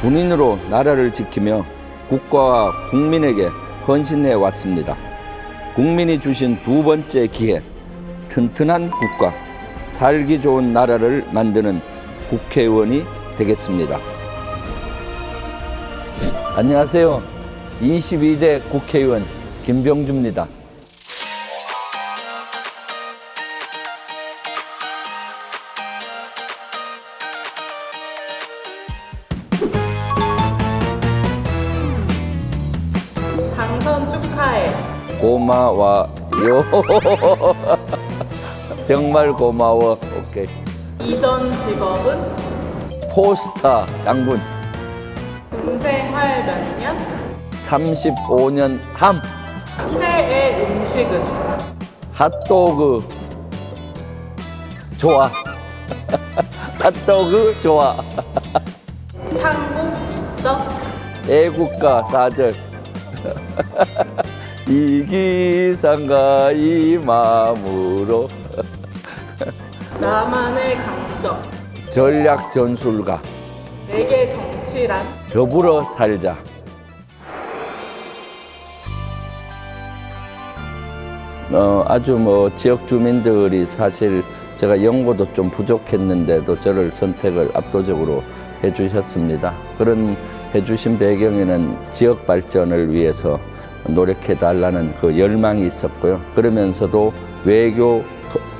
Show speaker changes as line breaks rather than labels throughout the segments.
군인으로 나라를 지키며 국가와 국민에게 헌신해 왔습니다. 국민이 주신 두 번째 기회, 튼튼한 국가, 살기 좋은 나라를 만드는 국회의원이 되겠습니다. 안녕하세요. 22대 국회의원 김병주입니다.
당선 축하해.
고마워요. 정말 고마워. 오케이.
이전 직업은?
포스타 장군.
군생활 몇 년?
35년 함.
최애 음식은?
핫도그 좋아. 핫도그 좋아.
창국 있어?
애국가 4절. 이 기상과 이 마음으로.
나만의 강점.
전략 전술가.
내게 정치란?
더불어 살자. 아주 지역 주민들이 사실 제가 연고도 좀 부족했는데도 저를 선택을 압도적으로 해주셨습니다. 그런 해주신 배경에는 지역 발전을 위해서 노력해 달라는 그 열망이 있었고요. 그러면서도 외교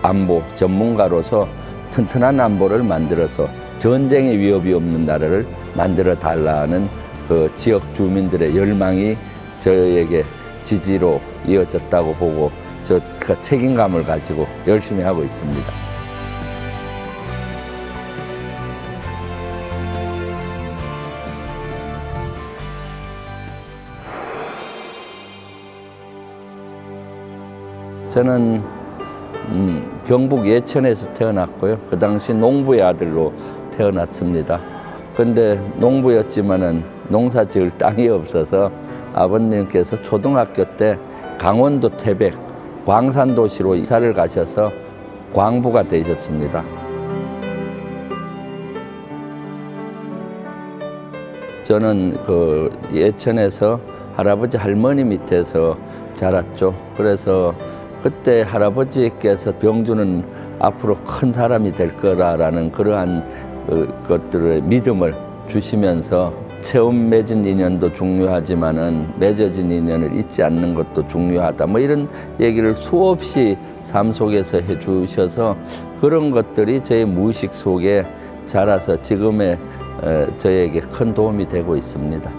안보 전문가로서 튼튼한 안보를 만들어서 전쟁의 위협이 없는 나라를 만들어 달라는 그 지역 주민들의 열망이 저에게 지지로 이어졌다고 보고 그 책임감을 가지고 열심히 하고 있습니다. 저는 경북 예천에서 태어났고요. 그 당시 농부의 아들로 태어났습니다. 근데 농부였지만은 농사 지을 땅이 없어서 아버님께서 초등학교 때 강원도 태백 광산도시로 이사를 가셔서 광부가 되셨습니다. 저는 그 예천에서 할아버지 할머니 밑에서 자랐죠. 그래서 그때 할아버지께서 병주는 앞으로 큰 사람이 될 거라는 그러한 것들의 믿음을 주시면서 처음 맺은 인연도 중요하지만은 맺어진 인연을 잊지 않는 것도 중요하다. 이런 얘기를 수없이 삶 속에서 해주셔서 그런 것들이 저의 무의식 속에 자라서 지금의 저에게 큰 도움이 되고 있습니다.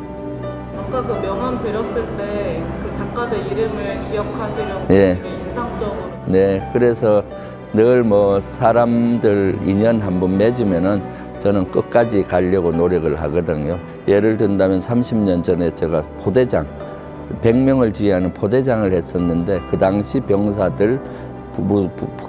아까 그 명함 드렸을 때 그 작가들 이름을 기억하시려고
예.
되게 인상적으로.
네, 그래서 늘 사람들 인연 한번 맺으면은 저는 끝까지 가려고 노력을 하거든요. 예를 든다면 30년 전에 제가 포대장, 100명을 지휘하는 포대장을 했었는데 그 당시 병사들,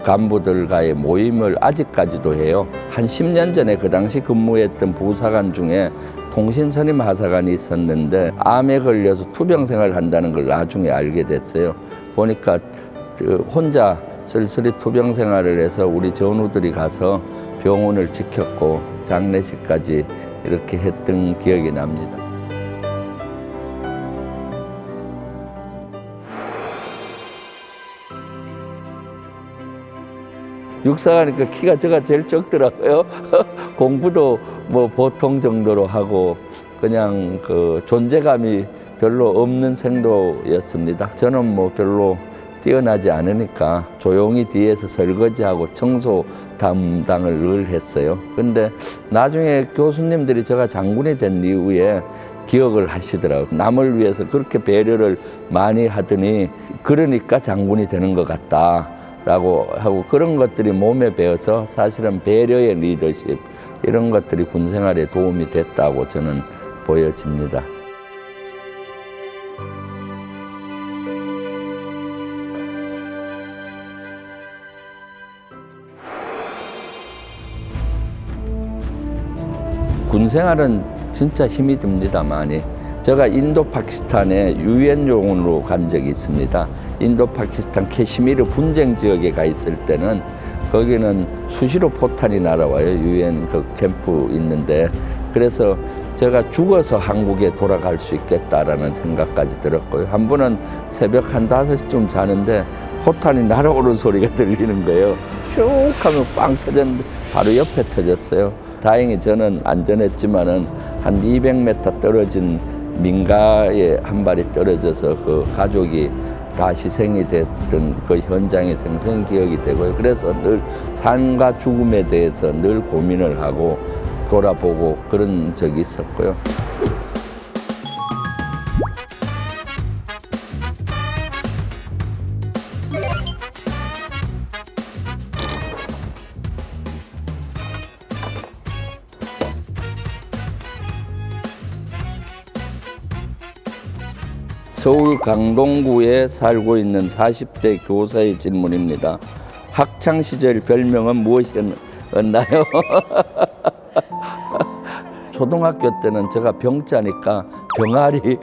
간부들과의 모임을 아직까지도 해요. 한 10년 전에 그 당시 근무했던 부사관 중에 통신선임 하사관이 있었는데 암에 걸려서 투병 생활을 한다는 걸 나중에 알게 됐어요. 보니까 혼자 쓸쓸히 투병 생활을 해서 우리 전우들이 가서 병원을 지켰고 장례식까지 이렇게 했던 기억이 납니다. 육사가니까 키가 제가 제일 적더라고요. 공부도 보통 정도로 하고 그냥 그 존재감이 별로 없는 생도였습니다. 저는 별로 뛰어나지 않으니까 조용히 뒤에서 설거지하고 청소 담당을 늘 했어요. 근데 나중에 교수님들이 제가 장군이 된 이후에 기억을 하시더라고요. 남을 위해서 그렇게 배려를 많이 하더니 그러니까 장군이 되는 것 같다 라고 하고 그런 것들이 몸에 배어서 사실은 배려의 리더십 이런 것들이 군생활에 도움이 됐다고 저는 보여집니다. 군생활은 진짜 힘이 듭니다, 많이. 제가 인도 파키스탄에 유엔 요원으로 간 적이 있습니다. 인도 파키스탄 캐시미르 분쟁 지역에 가 있을 때는 거기는 수시로 포탄이 날아와요. 유엔 그 캠프 있는데. 그래서 제가 죽어서 한국에 돌아갈 수 있겠다라는 생각까지 들었고요. 한 번은 새벽 한 5시쯤 자는데 포탄이 날아오는 소리가 들리는 거예요. 슉 하면 빵 터졌는데 바로 옆에 터졌어요. 다행히 저는 안전했지만은 한 200m 떨어진 민가에 한 발이 떨어져서 그 가족이 다 희생이 됐던 그 현장이 생생히 기억이 되고요. 그래서 늘 삶과 죽음에 대해서 늘 고민을 하고 돌아보고 그런 적이 있었고요. 서울 강동구에 살고 있는 40대 교사의 질문입니다. 학창시절 별명은 무엇이었나요? 초등학교 때는 제가 병자니까 병아리라고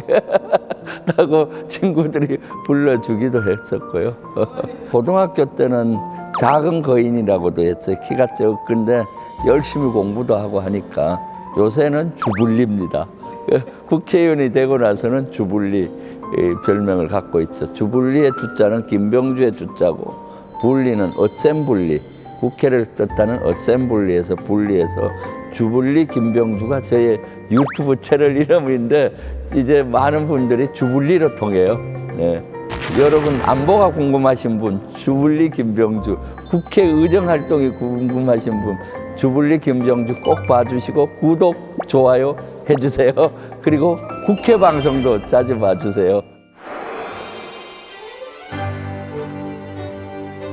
친구들이 불러주기도 했었고요. 고등학교 때는 작은 거인이라고도 했어요. 키가 적은데 열심히 공부도 하고 하니까 요새는 주불리입니다. 국회의원이 되고 나서는 주불리 별명을 갖고 있죠. 주불리의 주자는 김병주의 주자고 분리는 어셈블리, 국회를 뜻하는 어셈블리에서 분리해서 주불리 김병주가 저의 유튜브 채널 이름인데 이제 많은 분들이 주불리로 통해요. 네. 여러분 안보가 궁금하신 분 주불리 김병주, 국회 의정 활동이 궁금하신 분 주불리 김병주 꼭 봐주시고 구독, 좋아요 해주세요. 그리고 국회 방송도 자주 봐주세요.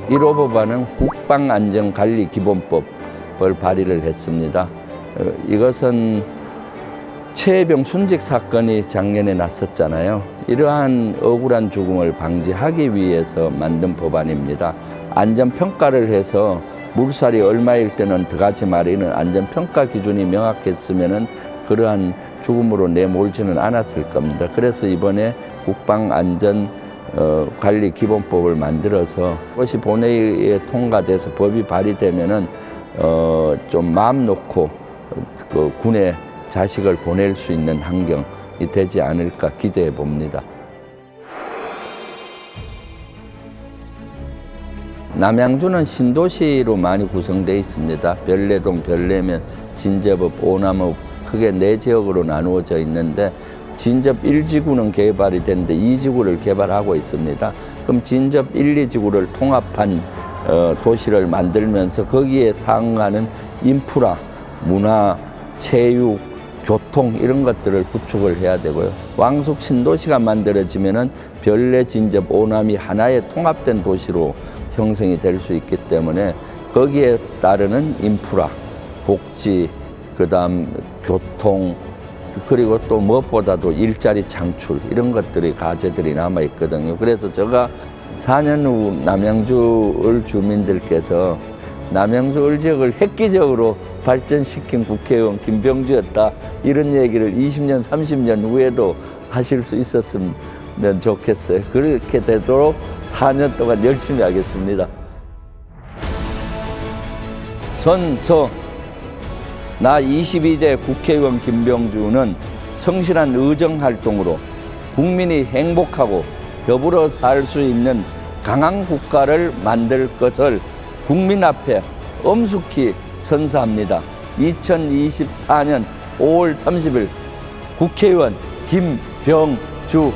1호 법안은 국방안전관리기본법을 발의를 했습니다. 이것은 최혜병 순직 사건이 작년에 났었잖아요. 이러한 억울한 죽음을 방지하기 위해서 만든 법안입니다. 안전평가를 해서 물살이 얼마일 때는 들어가지 말이는 안전평가 기준이 명확했으면은 그러한 죽음으로 내몰지는 않았을 겁니다. 그래서 이번에 국방안전관리기본법을 만들어서 그것이 본회의에 통과돼서 법이 발의되면은 좀 마음 놓고 그 군에 자식을 보낼 수 있는 환경이 되지 않을까 기대해 봅니다. 남양주는 신도시로 많이 구성되어 있습니다. 별내동, 별내면, 진접읍, 오남읍 크게 4지역으로 나누어져 있는데 진접 1지구는 개발이 됐는데 2지구를 개발하고 있습니다. 그럼 진접 1, 2지구를 통합한 도시를 만들면서 거기에 상응하는 인프라, 문화, 체육, 교통 이런 것들을 구축을 해야 되고요. 왕숙 신도시가 만들어지면은 별내, 진접, 오남이 하나의 통합된 도시로 형성이 될 수 있기 때문에 거기에 따르는 인프라, 복지, 그다음 교통, 그리고 또 무엇보다도 일자리 창출 이런 것들이 과제들이 남아 있거든요. 그래서 제가 4년 후 남양주 을 주민들께서 남양주 을 지역을 획기적으로 발전시킨 국회의원 김병주였다 이런 얘기를 20년, 30년 후에도 하실 수 있었으면 좋겠어요. 그렇게 되도록 4년 동안 열심히 하겠습니다. 선서 나 22대 국회의원 김병주는 성실한 의정활동으로 국민이 행복하고 더불어 살 수 있는 강한 국가를 만들 것을 국민 앞에 엄숙히 선서합니다. 2024년 5월 30일 국회의원 김병주